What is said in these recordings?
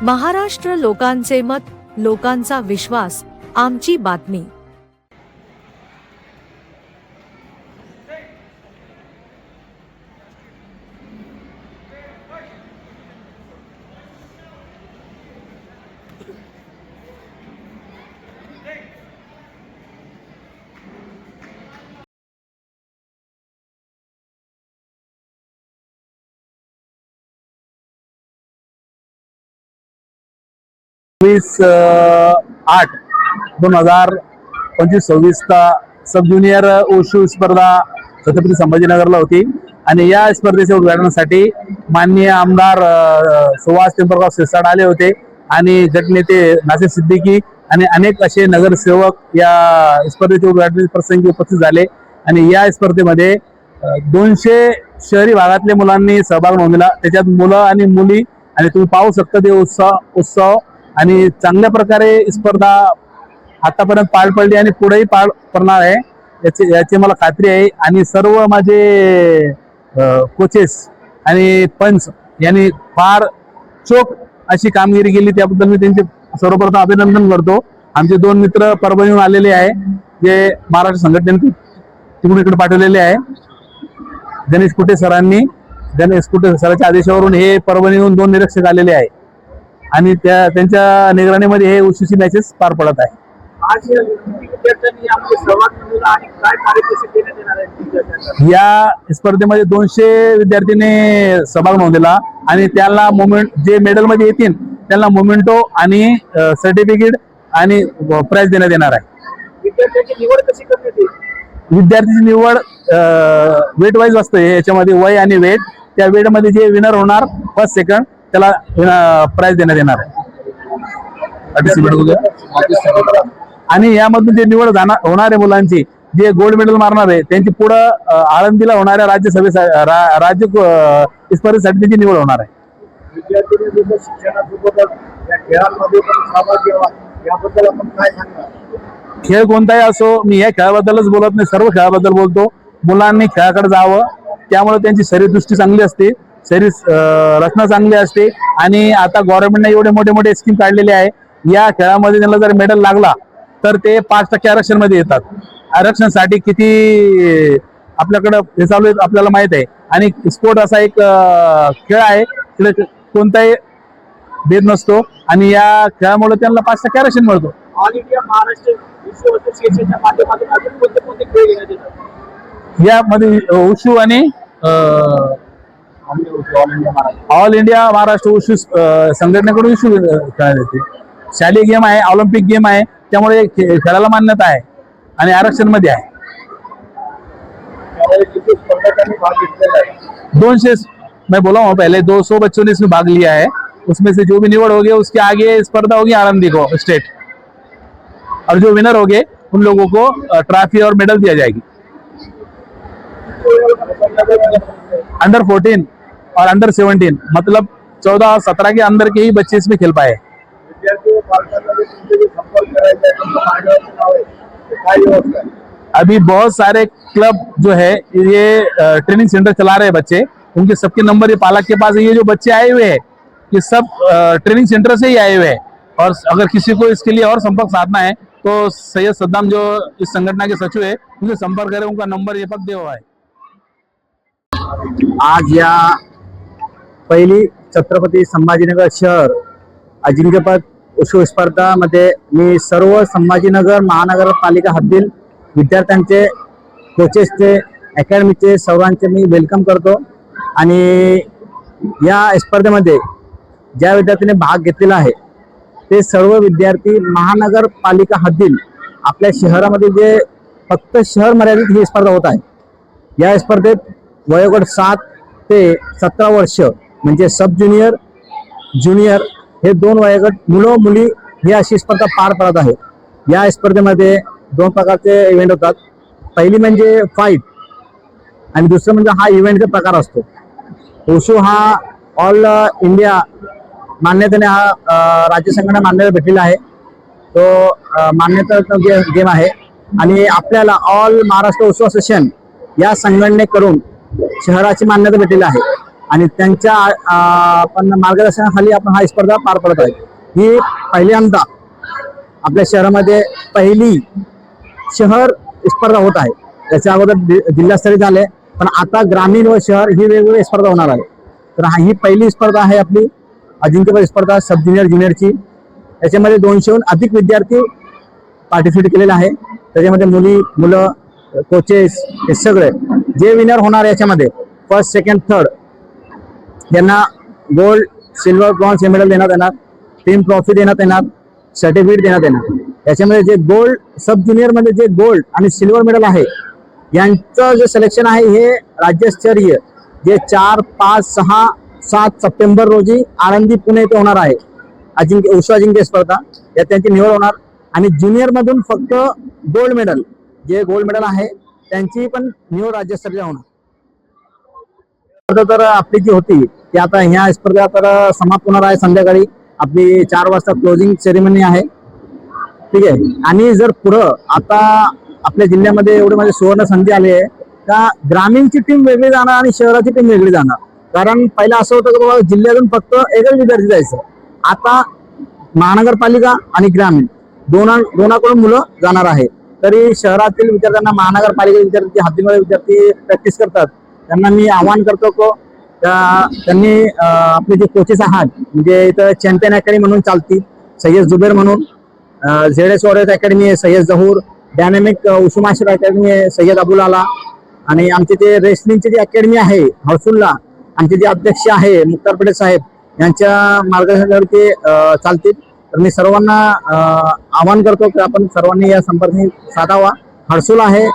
महाराष्ट्र लोकांचे मत, लोकांचा विश्वास, आमची बातमी। वीस 8/2025 का सब ज्युनियर ओशू स्पर्धा छत्रपती संभाजीनगरला होती आणि या स्पर्धेच्या उद्घाटनासाठी माननीय आमदार सुहास पिंपळगाव शिरसाट आले होते आणि गटनेते नासिर सिद्दीकी आणि अनेक असे नगरसेवक या स्पर्धेच्या उद्घाटन प्रसंगी उपस्थित झाले आणि या स्पर्धेमध्ये 200 शहरी भागातल्या मुलांनी सहभाग नोंदवला। त्याच्यात मुलं आणि मुली आणि तुम्ही पाहू शकता ते उत्सव आणि चांगल्या प्रकारे स्पर्धा आतापर्यंत पार पडली आणि पुढेही पार पडणार आहे याची मला खात्री आहे। आणि सर्व माझे कोचेस आणि पंच यांनी फार चोख अशी कामगिरी केली, त्याबद्दल मी त्यांचे सर्वप्रथम अभिनंदन करतो। आमचे 2 मित्र परभणीहून आलेले आहे जे महाराष्ट्र संघटनेने तिकडून इकडे पाठवलेले आहे। गणेश कुटे सरांच्या आदेशावरून हे परभणीहून 2 निरीक्षक आलेले आहे आणि त्यांच्या निगराणीमध्ये हे UCC मॅचेस पार पडत आहे। आज विद्यार्थ्यांनी आपले सहभाग नोंदवला आणि काय पारितोषिक देण्यात येणार आहे? या स्पर्धेमध्ये 200 विद्यार्थ्यांनी सहभाग नोंदवला आणि त्यांना जे मेडल मध्ये येतील त्यांना मोमेंटो आणि सर्टिफिकेट आणि प्राइज देण्यात येणार आहे। विद्यार्थ्यांची निवड कशी करण्यात येईल? विद्यार्थ्यांची निवड वेट वाईज असते, याच्यामध्ये वय आणि वेट, त्या वेट मध्ये जे विनर होणार फर्स्ट सेकंड त्याला प्राइज देण्यात येणार आहे। आणि यामधून जे निवड होणार आहे मुलांची, जे गोल्ड मेडल मारणार आहे त्यांची पुढे आळंदीला होणाऱ्या राज्य स्पर्धेसाठी त्यांची निवड होणार आहे। विद्यार्थ्यांनी शिक्षणासोबतच या खेळांमध्ये पण सहभाग घ्यावा याबद्दल आपण काय सांगणार? खेळ कोणताही असो, मी या खेळाबद्दलच बोलत नाही, सर्व खेळाबद्दल बोलतो। मुलांनी खेळाकडे जावं, त्यामुळे त्यांची शरीरदृष्टी चांगली असते, शरीर रचना चांगली असते आणि आता गव्हर्नमेंटने एवढे मोठे स्कीम काढलेले आहे। या खेळामध्ये त्यांना जर मेडल लागला तर ते 5% आरक्षण मध्ये येतात। आरक्षणासाठी किती आपल्याकडे हे चालू आहे आपल्याला माहित आहे आणि स्पोर्ट असा एक खेळ आहे तिथे कोणताही भेद नसतो आणि या खेळामुळे त्यांना 5% आरक्षण मिळतो। ऑल इंडिया महाराष्ट्र विश्व असोसिएशनच्या माध्यमातून अजून कोणते खेळ घेण्यात येतात? यामध्ये उशू आणि ऑल इंडिया महाराष्ट्र उशू संघटनेकडून उशू खेळण्यात येते। शालेय गेम आहे, ऑलिम्पिक गेम आहे, त्यामुळे खेळाला मान्यता आहे आणि आरक्षण मध्ये आहे। 200 मैं बोला हूँ पहले 200 बच्चों ने इसमें भाग लिया है, उसमें से जो भी निवड होगी उसके आगे स्पर्धा होगी आळंदी को स्टेट, और जो विनर होंगे उन लोगों को ट्रॉफी और मेडल दिया जाएगी। अंडर 14 और अंडर 17 मतलब 14-17 के अंदर के ही बच्चे इसमें खेल पाए। अभी बहुत सारे क्लब जो है ये ट्रेनिंग सेंटर चला रहे हैं बच्चे, उनके सबके नंबर ये पालक के पास है। ये जो बच्चे आए हुए हैं ये सब ट्रेनिंग सेंटर से ही आए हुए हैं और अगर किसी को इसके लिए और संपर्क साधना है तो सैयद सद्दाम जो इस संगठना के सचिव है उनसे संपर्क करें, उनका नंबर ये पद दिया हुआ है। आज या पहिली छत्रपती संभाजीनगर शहर अजिंक्यपद उशू स्पर्धामध्ये मी सर्व संभाजीनगर महानगरपालिका हद्दील विद्यार्थ्यांचे, कोचेसचे, अकॅडमीचे सर्वांचे मी वेलकम करतो। आणि या स्पर्धेमध्ये ज्या विद्यार्थ्यांनी भाग घेतलेला आहे ते सर्व विद्यार्थी महानगरपालिका हद्दील आपल्या शहरामध्ये जे फक्त शहर मर्यादित ही स्पर्धा होत आहे। या स्पर्धेत वयोगट 7 ते 17 वर्ष म्हणजे सब ज्युनियर, ज्युनियर हे 2 वयोगट मुलं मुली ही अशी स्पर्धा पार पडत आहे। या स्पर्धेमध्ये 2 प्रकारचे इव्हेंट होतात, पहिली म्हणजे फाईट आणि दुसरं म्हणजे हा इव्हेंटचा प्रकार असतो। ओशू हा ऑल इंडिया मान्यतेने हा राज्य संघटना मान्यता भेटलेला आहे, तो मान्यता गेम आहे आणि आपल्याला ऑल महाराष्ट्र ओशू असोसिएशन या संघटनेकडून शहराची मान्यता भेटलेली आहे आणि त्यांच्या आपण मार्गदर्शनाखाली आपण हा स्पर्धा पार पडत आहे. ही पहिल्यांदा आपल्या शहरामध्ये पहिली शहर स्पर्धा होत आहे. त्याच्या अगोदर जिल्हास्तरीय झाले, पण आता ग्रामीण व शहर ही वेगवेगळी स्पर्धा होणार आहे. तर ही पहिली स्पर्धा आहे आपली अजिंक्यपद स्पर्धा सब ज्युनियर ज्युनियरची. त्याच्यामध्ये 200हून अधिक विद्यार्थी पार्टिसिपेट केलेले आहे. त्याच्यामध्ये मुलं कोचेस हे सगळे जे विनर होणार याच्यामध्ये फर्स्ट सेकंड थर्ड यांना गोल्ड सिल्वर ब्रॉन्झ हे मेडल देण्यात येणार, टीम ट्रॉफी देण्यात येणार, सर्टिफिकेट देण्यात येणार. याच्यामध्ये जे गोल्ड सब ज्युनियर मध्ये जे गोल्ड आणि सिल्वर मेडल आहे यांचं जे सिलेक्शन आहे हे राज्यस्तरीय जे 4, 5, 6, 7 सप्टेंबर रोजी आळंदी पुणे येथे होणार आहे उषू अजिंक्य स्पर्धा. यात त्यांची निवड होणार. आणि ज्युनियर मधून फक्त गोल्ड मेडल जे गोल्ड मेडल आहे त्यांची पण निवड राज्यस्तरीय होणार. तर आपली जी होती ती आता ह्या स्पर्धा तर समाप्त होणार आहे. संध्याकाळी आपली 4 वाजता क्लोजिंग सेरेमनी आहे. ठीक आहे. आणि जर पुढं आता आपल्या जिल्ह्यामध्ये एवढी माझी सुवर्ण संधी आली आहे का ग्रामीणची टीम वेगळी जाणार आणि शहराची टीम वेगळी जाणार. कारण पहिला असं होतं की बाबा जिल्ह्यातून फक्त एकच विद्यार्थी जायचं. आता महानगरपालिका आणि ग्रामीण दोनाकडून मुलं जाणार आहे. तरी शहरातील विद्यार्थ्यांना महानगरपालिका विद्यार्थी हद्दीमध्ये विद्यार्थी प्रॅक्टिस करतात त्यांना मी आवाहन करतो की त्यांनी आपले जे कोचेस आहात म्हणजे इथं चॅम्पियन अकॅडमी म्हणून चालती, सय्यद जुबेर म्हणून, ZS वॉरियर्स अकॅडमी आहे सय्यद जहूर, डायनामिक उशू मास्टर अकॅडमी आहे सय्यद अबुल आला, आणि आमचे जे रेसलिंगची जी अकॅडमी आहे हर्सुल्ला, आमचे जे अध्यक्ष आहे मुख्तार पटेल साहेब यांच्या मार्गदर्शनावरती चालतील. तर मी सर्वांना आवाहन करतो की आपण सर्वांनी या संपर्क साधावा. हर्सुल आहे,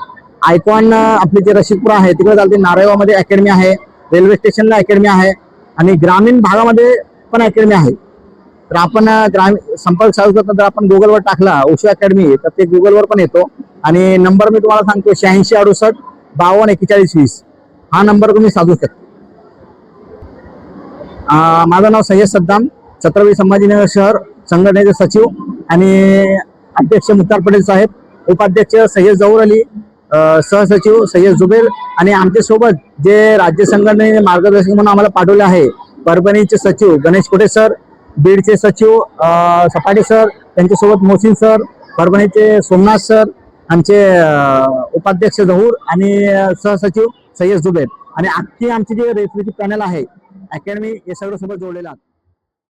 आयकॉन आपली जे रशीदपूर आहे तिकडे चालते, नारायवामध्ये अकॅडमी आहे, रेल्वे स्टेशनला अकॅडमी आहे आणि ग्रामीण भागामध्ये पण अकॅडमी आहे. तर आपण ग्रामीण संपर्क साधू तर आपण गुगलवर टाकला उषू अकॅडमी तर ते गुगलवर पण येतो. आणि नंबर मी तुम्हाला सांगतो 8668 52 41 20 हा नंबर तुम्ही साधू शकता. माझं नाव सय्यद सद्दाम, छत्रपती संभाजीनगर शहर संघटनेचे सचिव आणि अध्यक्ष मुख्तार पटेल साहेब, उपाध्यक्ष सय्यद जहूर अली, सहसचिव सय्यद जुबेर आणि आमच्या सोबत जे राज्य संघटनेने मार्गदर्शक म्हणून आम्हाला पाठवले आहे परभणीचे सचिव गणेश कोटे सर, बीडचे सचिव सपाटे सर, त्यांच्यासोबत मोहसिन सर, परभणीचे सोमनाथ सर, आमचे उपाध्यक्ष जहूर आणि सहसचिव सय्यद जुबेर आणि अख्खी आमची जे रेफरीची पॅनल आहे अकॅडमी हे सगळं सोबत जोडलेलं आहे.